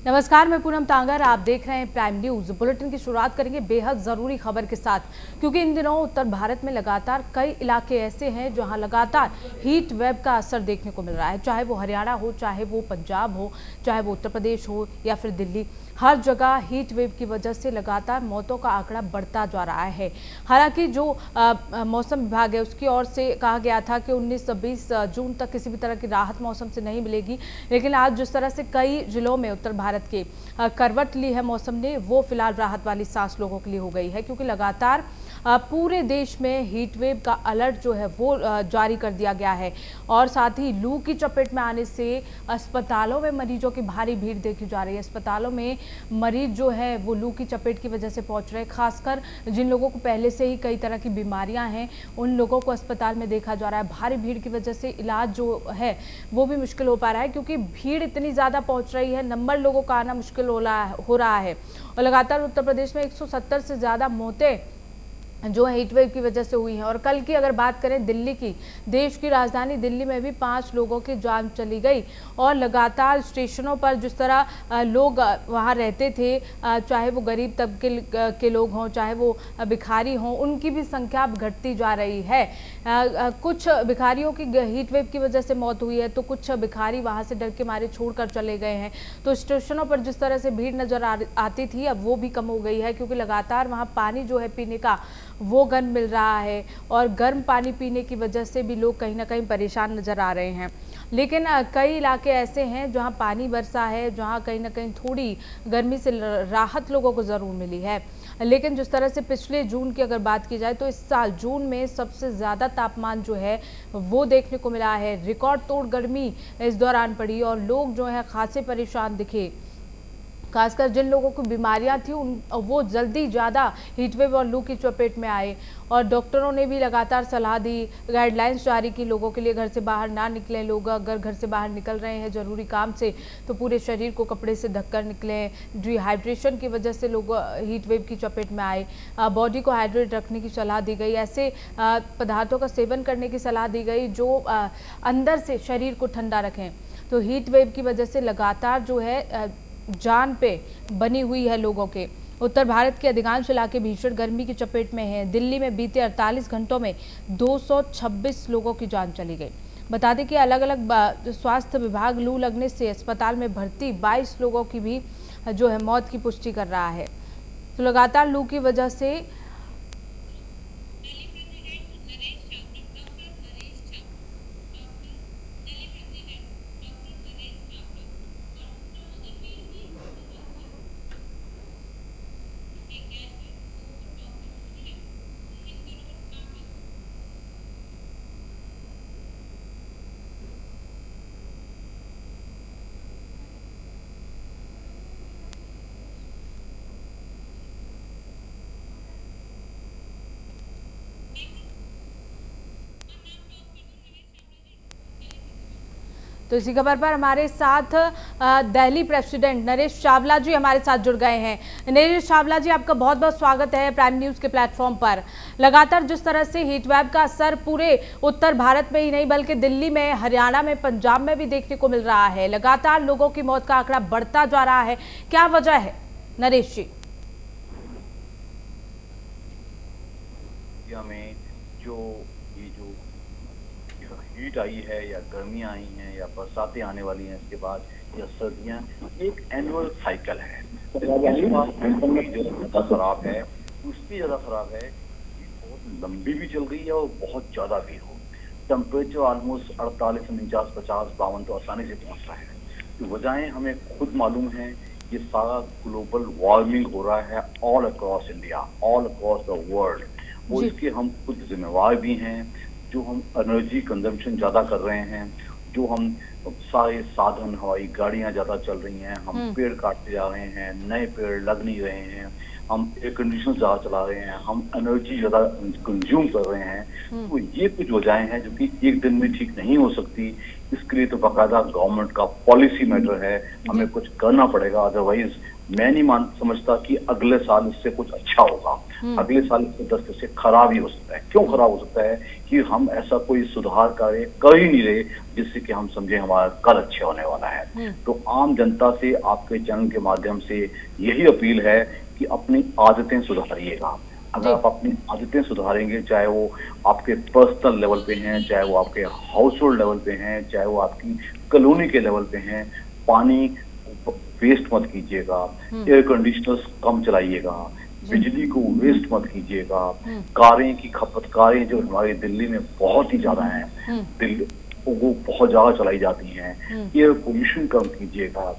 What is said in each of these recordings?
नमस्कार, मैं पूनम तांगर। आप देख रहे हैं प्राइम न्यूज। बुलेटिन की शुरुआत करेंगे बेहद जरूरी खबर के साथ, क्योंकि इन दिनों उत्तर भारत में लगातार कई इलाके ऐसे हैं जहां लगातार हीट वेव का असर देखने को मिल रहा है। चाहे वो हरियाणा हो, चाहे वो पंजाब हो, चाहे वो उत्तर प्रदेश हो या फिर दिल्ली, हर जगह हीट वेव की वजह से लगातार मौतों का आंकड़ा बढ़ता जा रहा है। हालांकि जो मौसम विभाग है उसकी ओर से कहा गया था कि 19-20 जून तक किसी भी तरह की राहत मौसम से नहीं मिलेगी, लेकिन आज जिस तरह से कई जिलों में उत्तर भारत के करवट ली है मौसम ने, वो फिलहाल राहत वाली सांस लोगों के लिए हो गई है, क्योंकि लगातार पूरे देश में हीट वेव का अलर्ट जो है वो जारी कर दिया गया है। और साथ ही लू की चपेट में आने से अस्पतालों में मरीजों की भारी भीड़ देखी जा रही है। अस्पतालों में मरीज जो है वो लू की चपेट की वजह से पहुंच रहे हैं। खासकर जिन लोगों को पहले से ही कई तरह की बीमारियां हैं, उन लोगों को अस्पताल में देखा जा रहा है। भारी भीड़ की वजह से इलाज जो है वो भी मुश्किल हो पा रहा है, क्योंकि भीड़ इतनी ज़्यादा पहुंच रही है, नंबर लोगों का आना मुश्किल हो रहा है। और लगातार उत्तर प्रदेश में 170 से ज़्यादा मौतें जो हीट वेव की वजह से हुई है। और कल की अगर बात करें दिल्ली की, देश की राजधानी दिल्ली में भी 5 लोगों की जान चली गई। और लगातार स्टेशनों पर जिस तरह लोग वहां रहते थे, चाहे वो गरीब तबके के लोग हों, चाहे वो भिखारी हों, उनकी भी संख्या अब घटती जा रही है। कुछ भिखारियों की हीट वेव की वजह से मौत हुई है, तो कुछ भिखारी वहां से डर के मारे छोड़कर चले गए हैं। तो स्टेशनों पर जिस तरह से भीड़ नजर आती थी, अब वो भी कम हो गई है, क्योंकि लगातार वहां पानी जो है पीने का वो गर्म मिल रहा है। और गर्म पानी पीने की वजह से भी लोग कहीं ना कहीं परेशान नजर आ रहे हैं। लेकिन कई इलाके ऐसे हैं जहां पानी बरसा है, जहां कहीं ना कहीं थोड़ी गर्मी से राहत लोगों को ज़रूर मिली है। लेकिन जिस तरह से पिछले जून की अगर बात की जाए, तो इस साल जून में सबसे ज़्यादा तापमान जो है वो देखने को मिला है। रिकॉर्ड तोड़ गर्मी इस दौरान पड़ी और लोग जो है खासे परेशान दिखे। खासकर जिन लोगों को बीमारियां थी वो जल्दी ज़्यादा हीटवेव और लू की चपेट में आए। और डॉक्टरों ने भी लगातार सलाह दी, गाइडलाइंस जारी की लोगों के लिए, घर से बाहर ना निकलें। लोग अगर घर से बाहर निकल रहे हैं ज़रूरी काम से, तो पूरे शरीर को कपड़े से ढककर निकलें। डिहाइड्रेशन की वजह से लोग हीट वेव की चपेट में आए। बॉडी को हाइड्रेट रखने की सलाह दी गई। ऐसे पदार्थों का सेवन करने की सलाह दी गई जो अंदर से शरीर को ठंडा रखें। तो हीट वेव की वजह से लगातार जो है जान पे बनी हुई है लोगों के। उत्तर भारत के अधिकांश इलाके भीषण गर्मी की चपेट में हैं। दिल्ली में बीते 48 घंटों में 226 लोगों की जान चली गई। बता दें कि अलग अलग स्वास्थ्य विभाग लू लगने से अस्पताल में भर्ती 22 लोगों की भी जो है मौत की पुष्टि कर रहा है। तो लगातार लू की वजह से तो इसी खबर पर हमारे साथ दिल्ली प्रेसिडेंट नरेश चावला जी हमारे साथ जुड़ गए हैं। नरेश चावला जी, आपका बहुत बहुत स्वागत है प्राइम न्यूज के प्लेटफॉर्म पर। लगातार जिस तरह से हीट वेव का असर पूरे उत्तर भारत में ही नहीं बल्कि दिल्ली में, हरियाणा में, पंजाब में भी देखने को मिल रहा है। लगातार लोगों की मौत का आंकड़ा बढ़ता जा रहा है, क्या वजह है नरेश जी? में जो हीट आई है या गर्मियां आई हैं या बरसातें आने वाली हैं इसके बाद, या सर्दियां, एक एनुअल साइकिल है। जो ज्यादा खराब है, उसकी ज्यादा खराब है, बहुत लंबी भी चल गई है और बहुत ज्यादा भी हो। टेम्परेचर ऑलमोस्ट 48, 49, 50, 52 तो आसानी से पहुंच रहा है। तो वजहें हमें खुद मालूम है। ये सारा ग्लोबल वार्मिंग हो रहा है all across India, all across the world. और इसके हम खुद जिम्मेवार भी हैं। जो हम एनर्जी कंजम्पशन ज्यादा कर रहे हैं, जो हम सारे साधन, हवाई गाड़ियां ज्यादा चल रही हैं, हम पेड़ काटते जा रहे हैं, नए पेड़ लग नहीं रहे हैं, हम एयर कंडीशन ज्यादा चला रहे हैं, हम एनर्जी ज्यादा कंज्यूम कर रहे हैं। तो ये कुछ वजहें हैं जो कि एक दिन में ठीक नहीं हो सकती। इसके लिए तो बाकायदा गवर्नमेंट का पॉलिसी मैटर है, हमें कुछ करना पड़ेगा, अदरवाइज मैं नहीं समझता कि अगले साल इससे कुछ अच्छा होगा। अगले साल इससे 10 से खराब ही हो सकता है। क्यों खराब हो सकता है? कि हम ऐसा कोई सुधार कार्य कर ही नहीं रहे जिससे कि हम समझे हमारा कल अच्छे होने वाला है। तो आम जनता से आपके चैनल के माध्यम से यही अपील है कि अपनी आदतें सुधारिएगा। अगर आप अपनी आदतें सुधारेंगे, चाहे वो आपके पर्सनल लेवल पे हैं, चाहे वो आपके हाउस होल्ड लेवल पे हैं, चाहे वो आपकी कॉलोनी के लेवल पे हैं, पानी वेस्ट मत कीजिएगा, एयर कंडीशनर्स कम चलाइएगा, बिजली को वेस्ट मत कीजिएगा, कारें की खपतकारें जो हमारी दिल्ली में बहुत ही ज्यादा हैं, दिल्ली वो बहुत ज्यादा चलाई जाती हैं, एयर पोल्यूशन कम कीजिएगा।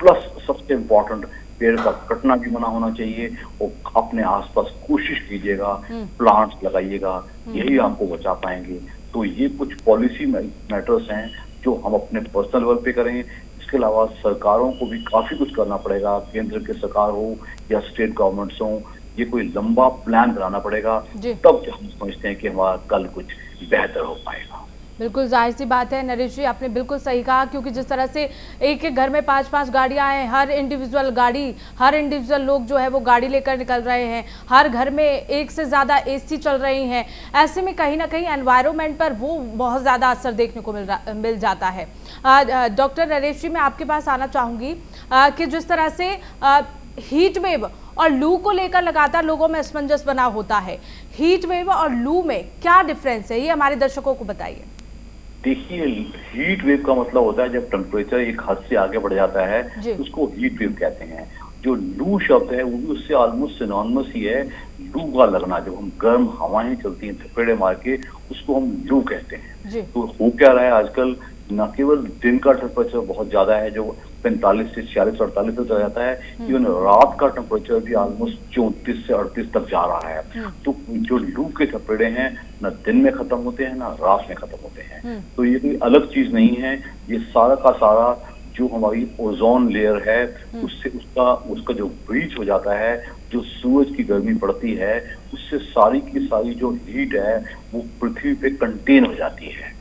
प्लस सबसे इम्पोर्टेंट, पेड़ का कटना भी मना होना चाहिए और अपने आसपास कोशिश कीजिएगा, प्लांट्स लगाइएगा, यही आपको बचा पाएंगे। तो ये कुछ पॉलिसी मैटर्स हैं जो हम अपने पर्सनल लेवल पे करें। इसके अलावा सरकारों को भी काफी कुछ करना पड़ेगा, केंद्र की सरकार हो या स्टेट गवर्नमेंट्स हो, ये कोई लंबा प्लान बनाना पड़ेगा, तब हम समझते हैं कि हमारा कल कुछ बेहतर हो पाएगा। बिल्कुल जाहिर सी बात है नरेश जी, आपने बिल्कुल सही कहा, क्योंकि जिस तरह से एक एक घर में 5-5 गाड़ियां हैं, हर इंडिविजुअल लोग जो है वो गाड़ी लेकर निकल रहे हैं, हर घर में एक से ज़्यादा एसी चल रही हैं, ऐसे में कहीं ना कहीं एनवायरनमेंट पर वो बहुत ज़्यादा असर देखने को मिल जाता है। डॉक्टर नरेश जी, मैं आपके पास आना चाहूँगी कि जिस तरह से हीट वेव और लू को लेकर लगातार लोगों में असमंजस बना होता है, हीट वेव और लू में क्या डिफरेंस है, ये हमारे दर्शकों को बताइए। देखिए, हीट वेव का मतलब होता है जब टेम्परेचर एक हद से आगे बढ़ जाता है, उसको हीट वेव कहते हैं। जो लू शब्द है वो भी उससे ऑलमोस्ट सिनोनिमस ही है, लू का लगना। जब हम गर्म हवाएं चलती हैं थपेड़े मार के, उसको हम लू कहते हैं। तो हो क्या रहा है आजकल, न केवल दिन का टेम्परेचर बहुत ज्यादा है जो 45 से 46-48 तक चला जाता है, इवन रात का टेम्परेचर भी ऑलमोस्ट 34 से 38 तक जा रहा है। तो जो लू के थपेड़े हैं न दिन में खत्म होते हैं न रात में खत्म होते हैं। तो ये कोई अलग चीज नहीं है, ये सारा का सारा जो हमारी ओजोन लेयर है उससे उसका जो ब्रीच हो जाता है, जो सूरज की गर्मी बढ़ती है, उससे सारी की सारी जो हीट है वो पृथ्वी पे कंटेन हो जाती है।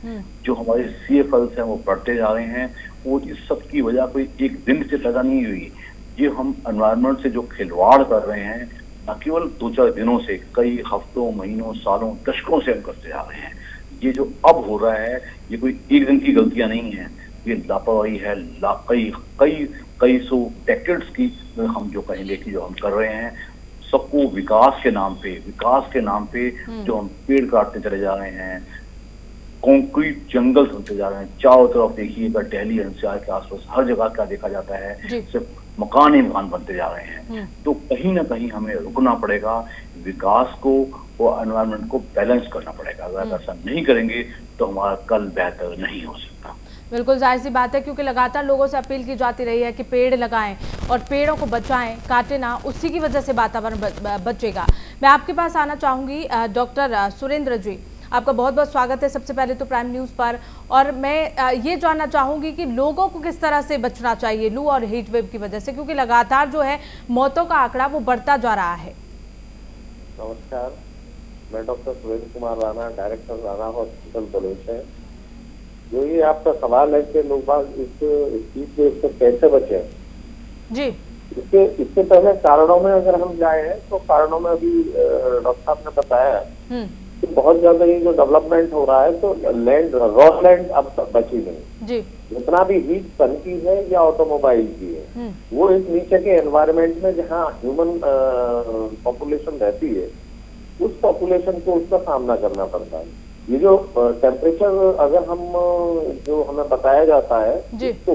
जो हमारे CFLs हैं वो बढ़ते जा रहे हैं और इस सब की वजह कोई एक दिन से पैदा नहीं हुई। ये हम एनवायरनमेंट से जो खिलवाड़ कर रहे हैं, न केवल 2-4 दिनों से, कई हफ्तों, महीनों, सालों, दशकों से हम करते जा रहे हैं। ये जो अब हो रहा है ये कोई एक दिन की गलतियां नहीं है, ये लापरवाही है, कई सौ डेकेड्स की हम जो कहेंगे कि जो हम कर रहे हैं। सबको विकास के नाम पे जो हम पेड़ काटते चले जा रहे हैं, कंक्रीट जंगल बनते जा रहे हैं। चारों तरफ देखिएगा, दिल्ली एनसीआर के आसपास हर जगह क्या देखा जाता है, सिर्फ मकान ही मकान बनते जा रहे हैं। तो कहीं ना कहीं हमें रुकना पड़ेगा, विकास को और एनवायरनमेंट को बैलेंस करना पड़ेगा। अगर ऐसा नहीं करेंगे तो हमारा कल बेहतर नहीं हो सकता। बिल्कुल जाहिर सी बात है, क्योंकि लगातार लोगों से अपील की जाती रही है कि पेड़ लगाएं और पेड़ों को बचाएं, काटे ना, उसी की वजह से वातावरण बचेगा। मैं आपके पास आना चाहूँगी डॉक्टर सुरेंद्र जी, आपका बहुत बहुत स्वागत है सबसे पहले तो प्राइम न्यूज़ पर। और मैं ये जानना चाहूँगी कि लोगों को किस तरह से बचना चाहिए लू और हीट वेव की वजह से, क्योंकि लगातार जो है मौतों का आंकड़ा वो बढ़ता जा रहा है। नमस्कार, मैं doctor Surendra Kumar Rana, director Rana hospital Baloch है। जो ये आपका सवाल है कि लोग इस हीट वेव से कैसे बचे जी, इससे पहले कारणों में अगर हम जाए तो कारणों में अभी डॉक्टर साहब ने बताया कि बहुत ज्यादा ये जो डेवलपमेंट हो रहा है तो रॉ लैंड अब बची नहीं जी। जितना भी हीट सन की है या ऑटोमोबाइल की है, वो इस नीचे के एनवायरनमेंट में जहाँ ह्यूमन पॉपुलेशन रहती है, उस पॉपुलेशन को उसका सामना करना पड़ता है। ये जो टेम्परेचर अगर हम जो हमें बताया जाता है इसको,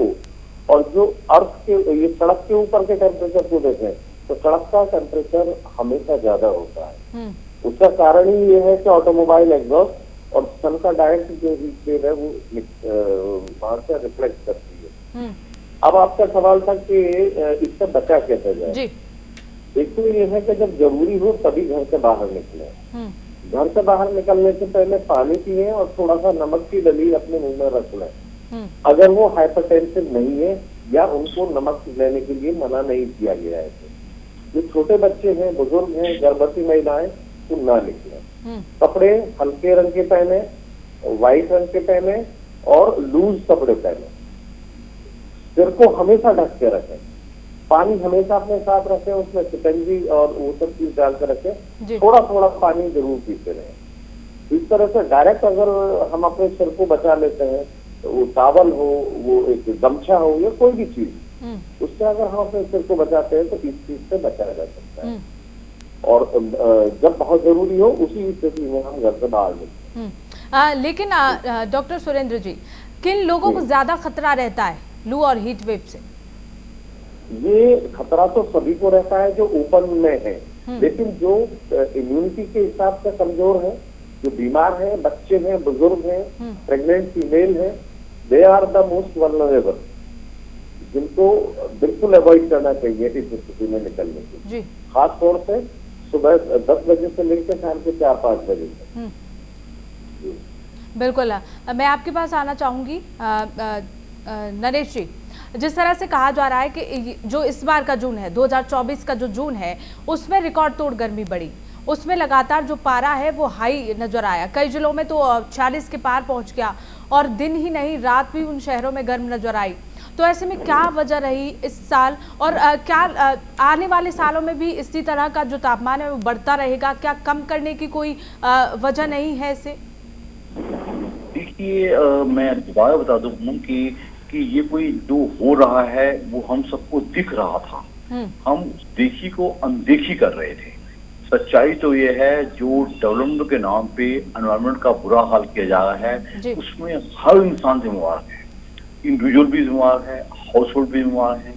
और जो अर्थ के ये सड़क के ऊपर के टेम्परेचर को देखें तो सड़क का टेम्परेचर हमेशा ज्यादा होता है। उसका कारण ही ये है कि ऑटोमोबाइल एग्जॉस्ट और सन का डायरेक्ट जो हीट वेव है वो बाहर से रिफ्लेक्ट करती है। अब आपका सवाल था कि इससे बचा कैसे जाए। एक तो ये है कि जब जरूरी हो तभी घर से बाहर निकले। घर से बाहर निकलने से पहले पानी पिए और थोड़ा सा नमक की डली अपने मुंह में रख लें। अगर वो हाइपरटेंसिव नहीं है या उनको नमक लेने के लिए मना नहीं किया गया है, जो छोटे बच्चे हैं, बुजुर्ग हैं, गर्भवती महिलाएं, तो ना निकले। कपड़े हल्के रंग के पहने, व्हाइट रंग के पहने और लूज कपड़े पहने। सिर को हमेशा ढक के रखें। पानी हमेशा अपने साथ रखें, उसमें शिकंजी और वो सब चीज डाल कर जी। रखें, थोड़ा थोड़ा पानी जरूर पीते रहें। इस तरह से डायरेक्ट अगर हम अपने सिर को बचा लेते हैं, तो वो टॉवल हो, वो एक गमछा हो या कोई भी चीज, उससे अगर हम अपने सिर को बचाते हैं तो इस चीज से बचाया जा सकता है। और जब बहुत जरूरी हो उसी स्थिति में हम घर से बाहर निकलें। लेकिन डॉक्टर सुरेंद्र जी, किन लोगों को ज्यादा खतरा रहता है लू और हीट वेव से? ये खतरा तो सभी को रहता है जो ओपन में है, लेकिन जो इम्यूनिटी के हिसाब से कमजोर है, जो बीमार हैं, बच्चे हैं, बुजुर्ग हैं, प्रेग्नेंट फीमेल हैं, they are the most vulnerable, जिनको बिल्कुल अवॉइड करना चाहिए इस स्थिति में निकलने के, खास तौर से सुबह 10 बजे से लेकर शाम के 4-5 बजे तक। बिल्कुल, मैं आपके पास आना चाहूंगी नरेश जी। जिस तरह से कहा जा रहा है कि जो इस बार का जून है, 2024 का जो जून है, उसमें रिकॉर्ड तोड़ गर्मी बढ़ी, उसमें लगातार जो पारा है वो हाई नजर आया, कई जिलों में तो 40 के पार पहुंच गया, और दिन ही नहीं रात भी उन शहरों में गर्म नजर आई। तो ऐसे में क्या वजह रही इस साल, और क्या आने वाले सालों में भी इसी तरह का जो तापमान है वो बढ़ता रहेगा? क्या कम करने की कोई वजह नहीं है इसे? देखिए, मैं दोबारा बता दूं कि ये कोई जो हो रहा है वो हम सबको दिख रहा था, हम देखी को अनदेखी कर रहे थे। सच्चाई तो ये है, जो डेवलपमेंट के नाम पे एनवायरनमेंट का बुरा हाल किया जा रहा है, उसमें हर इंसान जिम्मेवार है, इंडिविजुअल भी जिम्मेवार है, हाउस होल्ड भी जिम्मेवार है।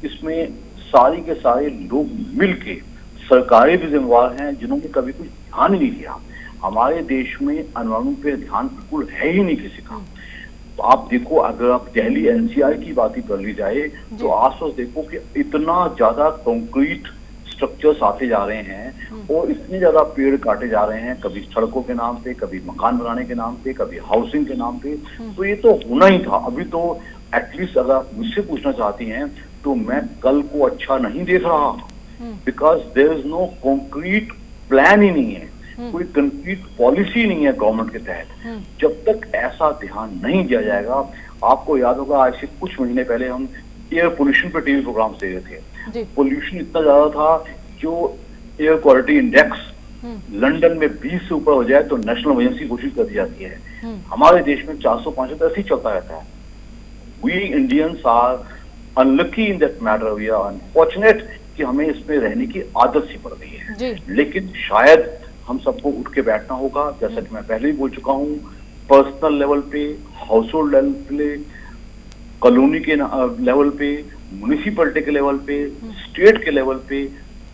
इसमें सारी के सारे लोग मिलके, सरकारें भी जिम्मेवार हैं, जिन्होंने कभी कुछ ध्यान ही नहीं दिया। हमारे देश में एनवायरनमेंट पे ध्यान बिल्कुल है ही नहीं किसी का। तो आप देखो, अगर आप दिल्ली एनसीआर की बात ही कर ली जाए, तो आसपास देखो कि इतना ज्यादा कंक्रीट स्ट्रक्चर्स आते जा रहे हैं और इतने ज्यादा पेड़ काटे जा रहे हैं, कभी सड़कों के नाम पे, कभी मकान बनाने के नाम पे, कभी हाउसिंग के नाम पे। तो ये तो होना ही था। अभी तो एटलीस्ट अगर आप मुझसे पूछना चाहती हैं तो मैं कल को अच्छा नहीं देख रहा, because there is no concrete plan ही नहीं है, कोई कंक्रीट पॉलिसी नहीं है गवर्नमेंट के तहत। जब तक ऐसा ध्यान नहीं दिया जाएगा, आपको याद होगा आज से कुछ महीने पहले हम एयर पोल्यूशन पर टीवी प्रोग्राम दे रहे थे। पोल्यूशन इतना ज्यादा था, जो एयर क्वालिटी इंडेक्स लंदन में 20 से ऊपर हो जाए तो नेशनल इमरजेंसी घोषित कर दी जाती है। हमारे देश में 400-500 ऐसे ही चलता रहता है। We Indians are unlucky in that matter, we are unfortunate कि हमें इसमें रहने की आदत सी पड़ गई है। लेकिन शायद हम सबको उठ के बैठना होगा, जैसा कि मैं पहले ही बोल चुका हूँ, पर्सनल लेवल पे, हाउस होल्ड लेवल पे, कॉलोनी के लेवल पे, म्युनिसिपैलिटी के लेवल पे, स्टेट के लेवल पे,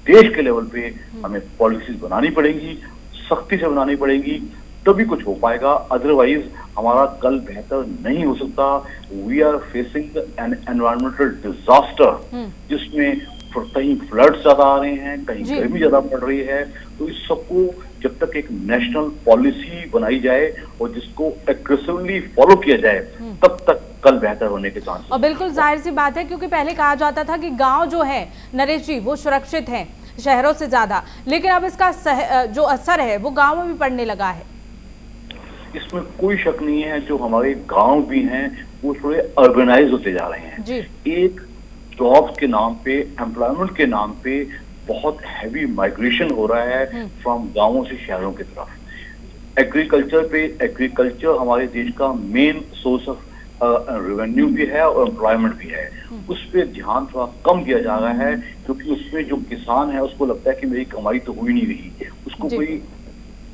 देश के लेवल पे हमें पॉलिसीज बनानी पड़ेगी, सख्ती से बनानी पड़ेगी, तभी कुछ हो पाएगा। अदरवाइज हमारा कल बेहतर नहीं हो सकता। We are facing an environmental disaster, जिसमें कहीं फ्लड्स ज्यादा आ रहे हैं, कहीं गर्मी ज्यादा पड़ रही है। तो इस सबको जब तक एक नेशनल पॉलिसी बनाई जाए और जिसको एग्रेसिवली फॉलो किया जाए, तब तक कल बेहतर होने के चांस। और बिल्कुल जाहिर सी बात है, क्योंकि पहले कहा जाता था कि गांव जो है नरेश जी वो सुरक्षित हैं शहरों से ज्यादा, लेकिन अब इसका जो असर है वो गाँव में भी पड़ने लगा है। इसमें कोई शक नहीं है, जो हमारे गांव भी हैं वो थोड़े अर्बनाइज होते जा रहे हैं। एक जॉब्स के नाम पे, एम्प्लॉयमेंट के नाम पे बहुत हैवी माइग्रेशन हो रहा है फ्रॉम गांवों से शहरों की तरफ। एग्रीकल्चर हमारे देश का मेन सोर्स ऑफ रेवेन्यू भी है और एम्प्लॉयमेंट भी है। उस पर ध्यान थोड़ा कम दिया जा रहा है, क्योंकि उसमें जो किसान है उसको लगता है कि मेरी कमाई तो हुई नहीं रही, उसको कोई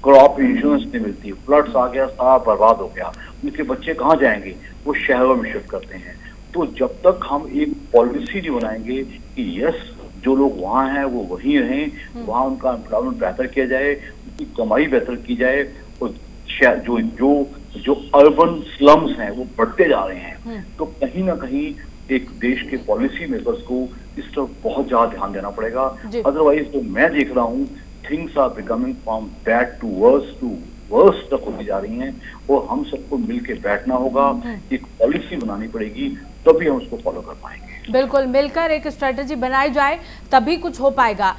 क्रॉप इंश्योरेंस नहीं मिलती, फ्लड्स आ गया, सारा बर्बाद हो गया, उनके बच्चे कहाँ जाएंगे? वो शहरों में शिफ्ट करते हैं। तो जब तक हम एक पॉलिसी जो बनाएंगे कि यस, जो लोग वहाँ हैं वो वहीं रहें, वहाँ उनका एम्प्लॉयमेंट बेहतर किया जाए, उनकी कमाई बेहतर की जाए, और जो जो जो अर्बन स्लम्स हैं वो बढ़ते जा रहे हैं, तो कहीं ना कहीं एक देश के पॉलिसी मेकर्स को इस तरफ बहुत ज्यादा ध्यान देना पड़ेगा। अदरवाइज तो मैं देख रहा हूँ things are becoming from bad to worse तक होती जा रही हैं, और हम सबको मिलके बैठना होगा, एक पॉलिसी बनानी पड़ेगी, तभी हम उसको फॉलो कर पाएंगे। बिल्कुल, मिलकर एक स्ट्रेटजी बनाई जाए तभी कुछ हो पाएगा।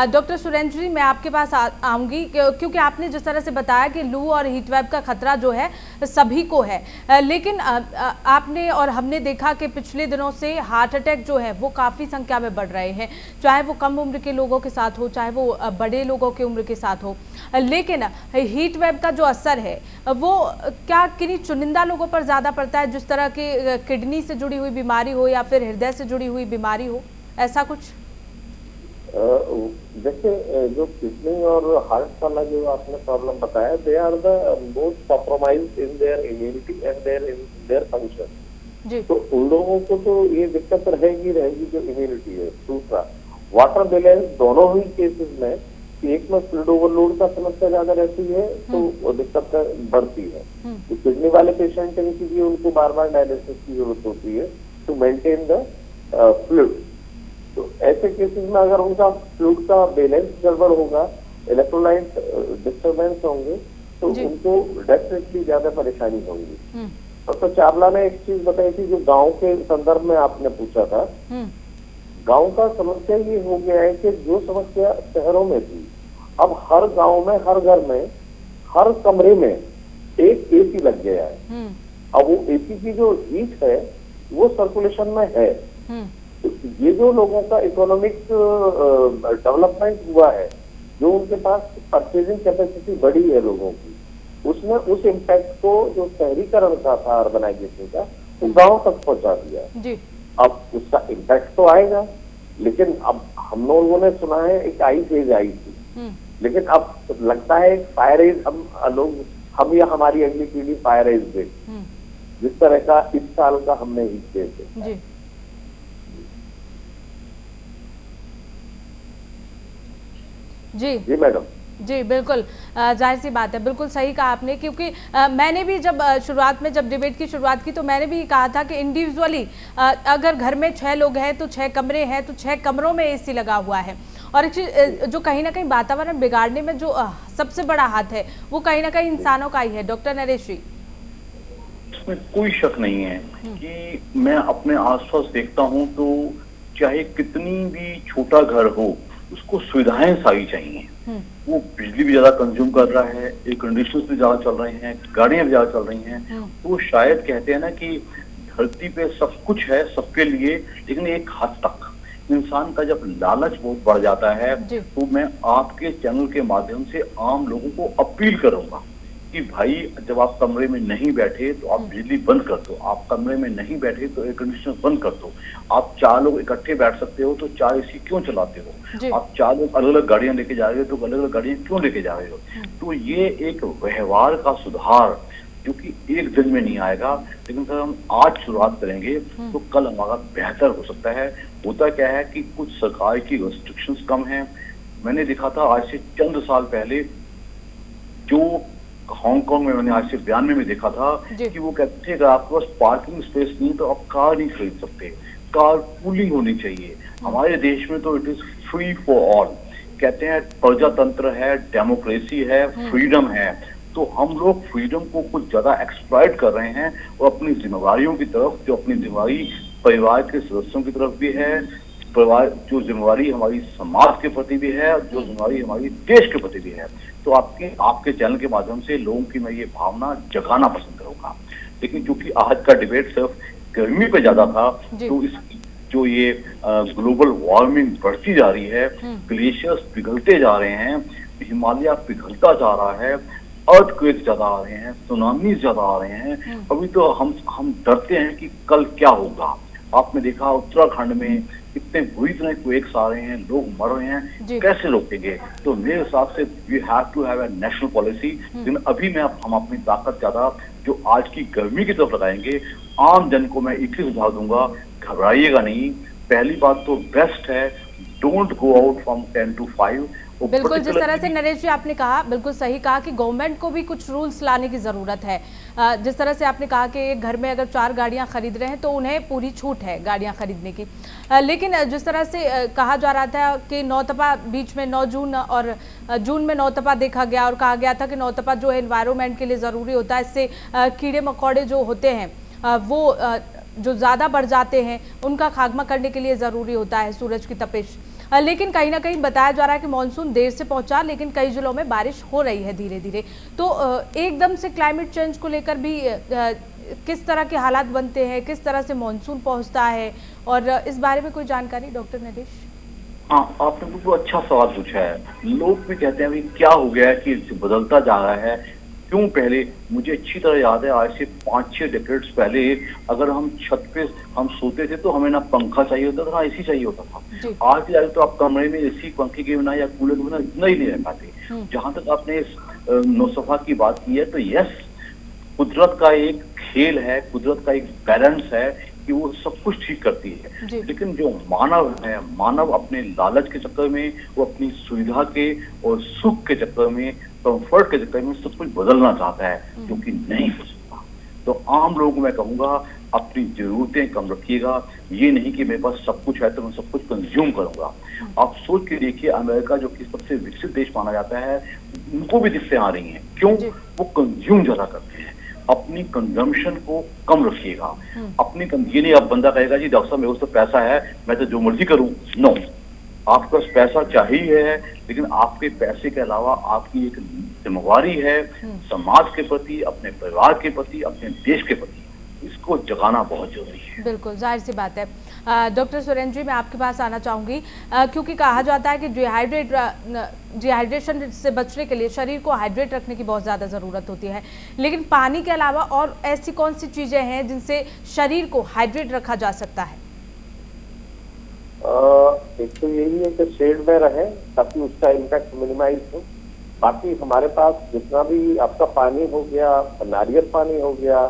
डॉक्टर सुरेंद्र जी, मैं आपके पास आऊंगी क्योंकि आपने जिस तरह से बताया कि लू और हीटवेव का खतरा जो है सभी को है, लेकिन आपने और हमने देखा कि पिछले दिनों से हार्ट अटैक जो है वो काफ़ी संख्या में बढ़ रहे हैं, चाहे वो कम उम्र के लोगों के साथ हो, चाहे वो बड़े लोगों की उम्र के साथ हो। लेकिन हीट वेव का जो असर है वो क्या किन्हीं चुनिंदा लोगों पर ज़्यादा पड़ता है, जिस तरह की किडनी से जुड़ी हुई बीमारी हो या फिर हृदय से जुड़ी हुई बीमारी हो, ऐसा कुछ? जैसे जो किडनी और हार्ट वाला जो आपने प्रॉब्लम बताया, they are the most compromised in their immunity and their function. जी। तो उन लोगों को तो ये दिक्कत रहेगी जो इम्यूनिटी है। दूसरा, वाटर बैलेंस दोनों ही केसेस में, एक में फ्लूइड ओवरलोड का समस्या ज्यादा रहती है तो वो दिक्कत बढ़ती है। तो किडनी वाले पेशेंट हैं, इसीलिए उनको बार बार डायलिसिस की जरूरत होती है टू मेंटेन द फ्लूइड। तो ऐसे केसेस में अगर उनका फ्लूइड का बैलेंस गड़बड़ होगा, इलेक्ट्रोलाइट डिस्टर्बेंस होंगे, तो उनको डेफिनेटली ज्यादा परेशानी होगी। तो चावला ने एक चीज बताई थी जो गांव के संदर्भ में आपने पूछा था। गांव का समस्या ये हो गया है कि जो समस्या शहरों में थी, अब हर गांव में, हर घर में, हर कमरे में एक एसी लग गया है। अब वो एसी की जो हीट है वो सर्कुलेशन में है। तो ये जो लोगों का इकोनॉमिक डेवलपमेंट हुआ है, जो उनके पास परचेजिंग कैपेसिटी बढ़ी है लोगों की, उसने उस इम्पैक्ट को जो शहरीकरण का था, अर्बनाइजेशन का, तो गांव तक पहुंचा दिया जी। अब उसका इम्पैक्ट तो आएगा, लेकिन अब हम लोगों ने सुना है एक आइस एज आई थी, लेकिन अब लगता है फायर एज हम या हमारी अगली पीढ़ी फायर एज देख, जिस तरह का इस साल का हमने हिस्से देखा। जी मैडम। जी बिल्कुल, जाहिर सी बात है, बिल्कुल सही कहा आपने, क्योंकि मैंने भी जब शुरुआत में जब डिबेट की शुरुआत की तो मैंने भी कहा था कि इंडिविजुअली अगर घर में 6 लोग हैं तो 6 कमरे हैं तो 6 कमरों में एसी लगा हुआ है। और एक चीज जो कहीं ना कहीं वातावरण बिगाड़ने में जो सबसे बड़ा हाथ है वो कहीं ना कहीं इंसानों का ही है। डॉक्टर नरेश जी, इसमें कोई शक नहीं है कि मैं अपने आसपास देखता हूं तो चाहे कितनी भी छोटा घर हो, उसको सुविधाएं सारी चाहिए। वो बिजली भी ज्यादा कंज्यूम कर रहा है, एयर कंडीशनर्स भी ज्यादा चल रहे हैं, गाड़ियां भी ज्यादा चल रही हैं। तो शायद कहते हैं ना कि धरती पे सब कुछ है सबके लिए, लेकिन एक हद तक इंसान का जब लालच बहुत बढ़ जाता है, तो मैं आपके चैनल के माध्यम से आम लोगों को अपील करूंगा कि भाई जब आप कमरे में नहीं बैठे तो आप बिजली बंद कर दो, आप कमरे में नहीं बैठे तो एयर कंडीशनर बंद कर दो। आप 4 लोग इकट्ठे बैठ सकते हो तो 4 एसी क्यों चलाते हो? आप 4 लोग अलग अलग गाड़ियां लेके जा रहे हो तो अलग अलग गाड़ियां क्यों लेके जा रहे हो? तो ये एक व्यवहार का सुधार जो कि एक दिन में नहीं आएगा, लेकिन अगर हम आज शुरुआत करेंगे तो कल हमारा बेहतर हो सकता है। होता क्या है कि कुछ सरकार की रेस्ट्रिक्शंस कम हैं। मैंने देखा था आज से चंद साल पहले जो हांगकांग में, मैंने आज से 92 में देखा था कि वो कहते थे अगर आपके पास पार्किंग स्पेस नहीं तो आप कार नहीं खरीद सकते, कार पूलिंग होनी चाहिए। हमारे देश में तो it is free for all, कहते हैं प्रजातंत्र है, डेमोक्रेसी है, फ्रीडम है। तो हम लोग फ्रीडम को कुछ ज्यादा एक्सप्लॉइट कर रहे हैं और अपनी जिम्मेवारियों की तरफ, जो अपनी जिम्मेवारी परिवार के सदस्यों की तरफ भी है, परिवार जो जिम्मेवारी हमारी समाज के प्रति भी है, जो जिम्मेवारी हमारी देश के प्रति भी है, तो आपके चैनल के माध्यम से लोगों की मैं ये भावना जगाना पसंद करूंगा। लेकिन क्योंकि आज का डिबेट सिर्फ गर्मी पे ज्यादा था, तो इस जो ये ग्लोबल वार्मिंग बढ़ती जा रही है, ग्लेशियर्स पिघलते जा रहे हैं, हिमालय पिघलता जा रहा है, अर्थक्वेक ज्यादा आ रहे हैं, सुनामी ज्यादा आ रहे हैं, अभी तो हम डरते हैं कि कल क्या होगा। आपने देखा उत्तराखंड में कितने बुरी तरह क्वेक्स आ रहे हैं, लोग मर रहे हैं, कैसे रोकेंगे? तो मेरे हिसाब से we have to have a national policy. लेकिन अभी हम अपनी ताकत ज्यादा जो आज की गर्मी की तरफ लगाएंगे। आम जन को मैं एक ही सुझाव दूंगा, घबराइएगा नहीं। पहली बात तो बेस्ट है, don't go out from 10 to 5। बिल्कुल, जिस तरह से नरेश जी आपने कहा, बिल्कुल सही कहा कि गवर्नमेंट को भी कुछ रूल्स लाने की ज़रूरत है। जिस तरह से आपने कहा कि एक घर में अगर 4 गाड़ियां खरीद रहे हैं तो उन्हें पूरी छूट है गाड़ियां खरीदने की। लेकिन जिस तरह से कहा जा रहा था कि नौतपा बीच में 9 जून और जून में नौतपा देखा गया और कहा गया था कि नौतपा जो है एनवायरनमेंट के लिए ज़रूरी होता है, इससे कीड़े मकोड़े जो होते हैं वो जो ज़्यादा बढ़ जाते हैं उनका खात्मा करने के लिए ज़रूरी होता है सूरज की तपिश। लेकिन कहीं ना कहीं बताया जा रहा है कि मानसून देर से पहुंचा, लेकिन कई जिलों में बारिश हो रही है धीरे धीरे। तो एकदम से क्लाइमेट चेंज को लेकर भी किस तरह के हालात बनते हैं, किस तरह से मानसून पहुंचता है, और इस बारे में कोई जानकारी डॉक्टर नरेश? हाँ, आपने बिल्कुल अच्छा सवाल पूछा है। लोग भी कहते हैं भाई क्या हो गया है कि बदलता जा रहा है, क्यों? पहले मुझे अच्छी तरह याद है, आज से 5-6 डेकेड्स पहले अगर हम छत पे हम सोते थे तो हमें ना पंखा चाहिए होता था ना एसी चाहिए होता था। आज की तो आप कमरे में एसी पंखे के बिना या कूलर के बिना इतना ही नहीं रह पाते। जहां तक आपने नौसफा की बात की है तो यस, कुदरत का एक खेल है, कुदरत का एक बैलेंस है कि वो सब कुछ ठीक करती है। लेकिन जो मानव है, मानव अपने लालच के चक्कर में, वो अपनी सुविधा के और सुख के चक्कर में, कंफर्ट के चक्कर में सब कुछ बदलना चाहता है, जो कि नहीं हो सकता। तो आम लोगों को मैं कहूंगा अपनी जरूरतें कम रखिएगा। ये नहीं कि मेरे पास सब कुछ है तो मैं सब कुछ कंज्यूम करूंगा। आप सोच के देखिए, अमेरिका जो कि सबसे विकसित देश माना जाता है, उनको भी दिक्कतें आ रही हैं। क्यों? वो कंज्यूम ज्यादा करते हैं। अपनी कंजम्पशन को कम रखिएगा। अपनी ये नहीं आप बंदा कहेगा जी डॉक्टर साहब मेरे पास तो पैसा है, मैं तो जो मर्जी करूं। नो, आपके पास पैसा चाहिए है, लेकिन आपके पैसे के अलावा आपकी एक जिम्मेवारी है समाज के प्रति, अपने परिवार के प्रति, अपने देश के प्रति। इसको जगाना बहुत जरूरी है। बिल्कुल, जाहिर सी बात है। डॉक्टर सुरेंद्र जी, मैं आपके पास आना चाहूंगी, क्योंकि कहा जाता है कि डिहाइड्रेशन से बचने के लिए शरीर को हाइड्रेट रखने की बहुत ज़्यादा ज़रूरत होती है, लेकिन पानी के अलावा और ऐसी कौन सी चीज़ें हैं जिनसे शरीर को हाइड्रेट रखा जा सकता है? एक तो यही है कि शेड में रहे ताकि उसका इम्पैक्ट मिनिमाइज हो। बाकी हमारे पास जितना भी आपका पानी हो गया, नारियल पानी हो गया,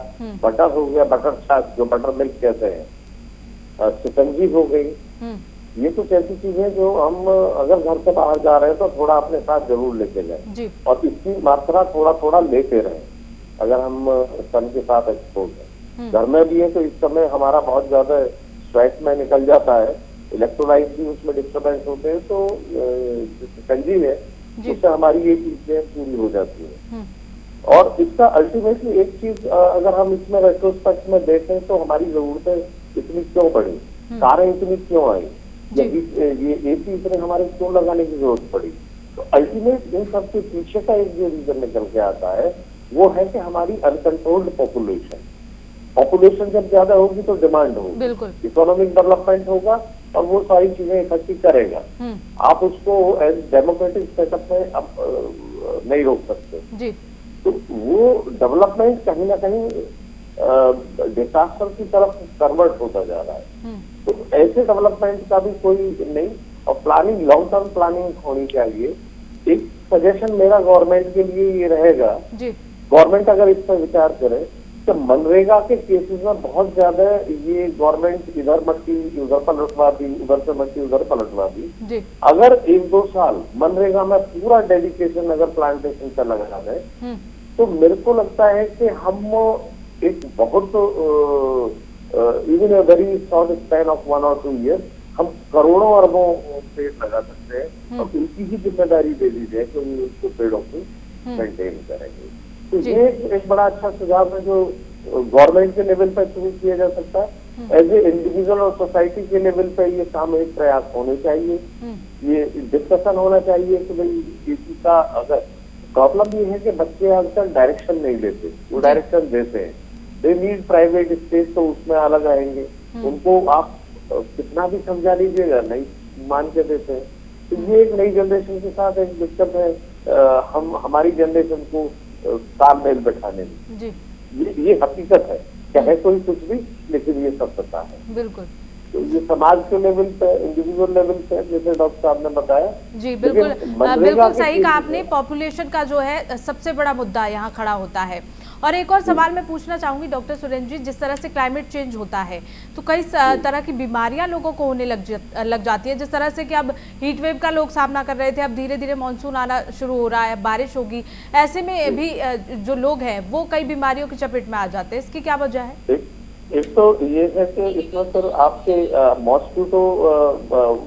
बटर हो गया, बटर छाछ जो बटर मिल्क कहते हैं, शिकंजी हो गई, ये कुछ ऐसी चीजें जो हम अगर घर से बाहर जा रहे हैं तो थोड़ा अपने साथ जरूर लेके जाए, और इसकी मात्रा थोड़ा थोड़ा लेते रहे। अगर हम सन के साथ एक्सपोज है, घर में भी है तो इस समय हमारा बहुत ज्यादा स्वेट में निकल जाता है, इलेक्ट्रोलाइट भी उसमें डिस्टर्बेंस होते हैं, तो शिकंजी है उससे हमारी ये चीजें पूरी हो जाती है। और इसका अल्टीमेटली एक चीज अगर हम इसमें रेट्रोस्पेक्ट में देखें तो हमारी जरूरतें इतनी क्यों बढ़ी, कारें इतनी क्यों आई, ये एसी इतने हमारे क्यों लगाने की जरूरत पड़ी? तो अल्टीमेट इन सब के पीछे का एक जो रीजन निकल के आता है वो है कि हमारी अनकंट्रोल्ड पॉपुलेशन जब ज्यादा होगी तो डिमांड होगी, इकोनॉमिक डेवलपमेंट होगा और वो सारी चीजें इकट्ठी करेगा। आप उसको एज डेमोक्रेटिक सेटअप में नहीं रोक सकते। तो वो डेवलपमेंट कहीं ना कहीं डिजास्टर की तरफ कन्वर्ट होता जा रहा है। तो ऐसे डेवलपमेंट का भी कोई नहीं, और प्लानिंग, लॉन्ग टर्म प्लानिंग होनी चाहिए। एक सजेशन मेरा गवर्नमेंट के लिए ये रहेगा, गवर्नमेंट अगर इस पर विचार करे तो मनरेगा के केसेस में बहुत ज्यादा ये गवर्नमेंट इधर मट्टी उधर पलटवा दी, उधर से मट्टी उधर पलटवा दी। अगर 1-2 साल मनरेगा में पूरा डेडिकेशन अगर प्लांटेशन का लगा दें तो मेरे को लगता है कि हम एक बहुत even a very short span of 1 और 2 ईयर हम करोड़ों अरबों पेड़ लगा सकते हैं, और उनकी ही जिम्मेदारी दे दी जाए कि वो उसको पेड़ों को मेंटेन करेंगे। तो ये एक बड़ा अच्छा सुझाव है जो गवर्नमेंट के लेवल पर शुरू किया जा सकता है। एज ए इंडिविजुअल और सोसाइटी के लेवल पे ये सामूहिक प्रयास होने चाहिए, ये डिस्कशन होना चाहिए कि भाई इसी का अगर प्रॉब्लम ये है कि बच्चे आजकल डायरेक्शन नहीं लेते, वो डायरेक्शन देते हैं। दे नीड प्राइवेट स्पेस, तो उसमें अलग आएंगे, उनको आप कितना भी समझा लीजिएगा नहीं मान के देते हैं। तो ये एक नई जनरेशन के साथ एक दिक्कत है हमारी जनरेशन को तालमेल बैठाने में। ये हकीकत है, चाहे कोई कुछ भी, लेकिन ये सब पता है। बिल्कुल। तो ये समाज के लेवल पे, इंडिविजुअल लेवल पे, जैसे डॉक्टर साहब ने बताया। जी बिल्कुल, बिल्कुल सही कहा आपने। पॉपुलेशन का जो है सबसे बड़ा मुद्दा यहाँ खड़ा होता है। और एक और सवाल मैं पूछना चाहूंगी डॉक्टर सुरेंद्र जी, जिस तरह से क्लाइमेट चेंज होता है तो कई तरह की बीमारियां लोगों को होने लग जाती है। जिस तरह से कि अब हीट वेव का लोग सामना कर रहे थे, अब धीरे धीरे मानसून आना शुरू हो रहा है, बारिश होगी, ऐसे में भी जो लोग हैं वो कई बीमारियों की चपेट में आ जाते हैं। इसकी क्या वजह है? एक तो ये है कि इसमें सर आपके मॉस्किटो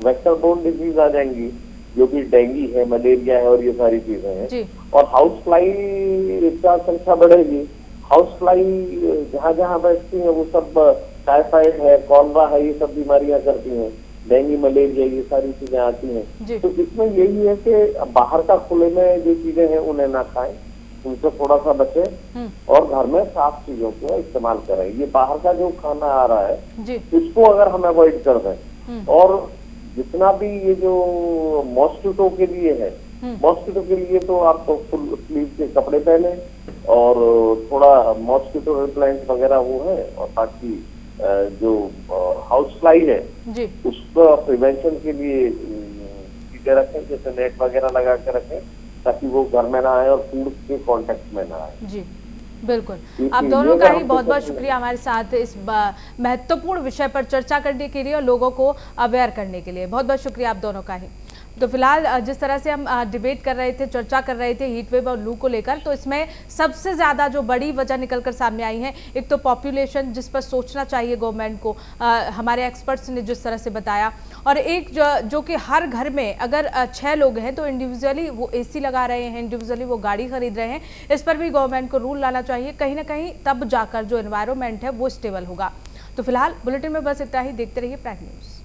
वेक्टर बोर्न डिजीज आ जाएंगी, जो कि डेंगू है, मलेरिया है और ये सारी चीजें हैं। और हाउस फ्लाई का संख्या बढ़ेगी। हाउस फ्लाई जहाँ जहाँ बैठती है वो सब टाइफाइड है, कॉलरा है, ये सब बीमारियां करती हैं, डेंगू, मलेरिया, ये सारी चीजें आती जी। हैं। तो इसमें यही है कि बाहर का खुले में जो चीजें हैं उन्हें ना खाएं, उनसे थोड़ा सा बचें और घर में साफ चीजों को इस्तेमाल करें। ये बाहर का जो खाना आ रहा है जी। इसको अगर हम अवॉइड कर दें, और जितना भी ये जो मॉस्किटो के लिए है, मॉस्किटो के लिए तो आप तो फुल स्लीव के कपड़े पहने और थोड़ा मॉस्किटो रिपेलेंट वगैरह वो है, और बाकी जो हाउस फ्लाई है जी। उसका प्रिवेंशन के लिए चीजें रखें, जैसे नेट वगैरह लगा के रखें ताकि वो घर में ना आए और फूड के कांटेक्ट में ना आए। जी बिल्कुल, ये आप चीज़ दोनों ये का अगर ही हम बहुत बहुत फोकस शुक्रिया हमारे साथ इस महत्वपूर्ण विषय पर चर्चा करने के लिए और लोगों को अवेयर करने के लिए। बहुत बहुत शुक्रिया आप दोनों का ही। तो फिलहाल जिस तरह से हम डिबेट कर रहे थे, चर्चा कर रहे थे हीट वेव और लू को लेकर, तो इसमें सबसे ज़्यादा जो बड़ी वजह निकलकर सामने आई है, एक तो पॉपुलेशन जिस पर सोचना चाहिए गवर्नमेंट को, हमारे एक्सपर्ट्स ने जिस तरह से बताया, और एक जो कि हर घर में अगर 6 लोग हैं तो इंडिविजुअली वो AC लगा रहे हैं, इंडिविजुअली वो गाड़ी खरीद रहे हैं, इस पर भी गवर्नमेंट को रूल लाना चाहिए कहीं ना कहीं, तब जाकर जो एनवायरनमेंट है वो स्टेबल होगा। तो फिलहाल बुलेटिन में बस इतना ही, देखते रहिए प्राइम न्यूज़।